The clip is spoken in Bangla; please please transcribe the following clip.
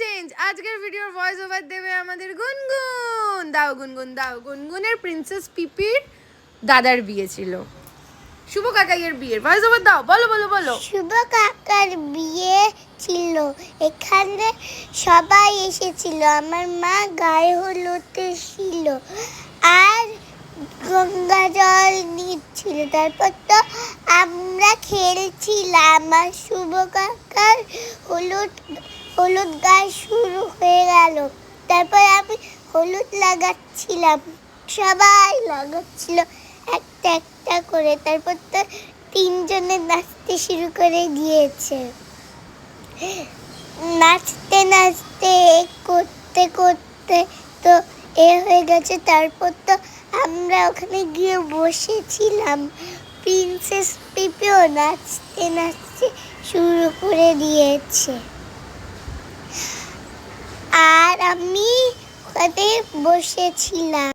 চেঞ্জ। আজকের ভিডিওর ভয়েস ওভার দেবে আমাদের গুনগুন। দাও গুনগুন দাও। গুনগুনের প্রিন্সেস পিপির দাদার বিয়ে ছিল, শুভ কাকাইয়ের বিয়ের ভয়েস ওভার দাও। বলো বলো বলো। শুভ কাকার বিয়ে ছিল, এখানে সবাই এসেছিল। আমার মা গায়ে হলুদে ছিল আর গঙ্গা জল নিচ্ছিল। তারপর তো আমরা খেলছিলাম আর শুভ কাকার হলুদ গায়ে শুরু হয়ে গেল। তারপর আমি হলুদ লাগাচ্ছিলাম, সবাই লাগাচ্ছিল একটা একটা করে। তারপর তো তিনজনে নাচতে শুরু করে দিয়েছে। নাচতে নাচতে করতে করতে তো হয়ে গেছে। তারপর তো আমরা ওখানে গিয়ে বসেছিলাম। প্রিন্সেস পিপিও নাচতে নাচতে শুরু করে দিয়েছে আর আমি ওখানে বসেছিলাম।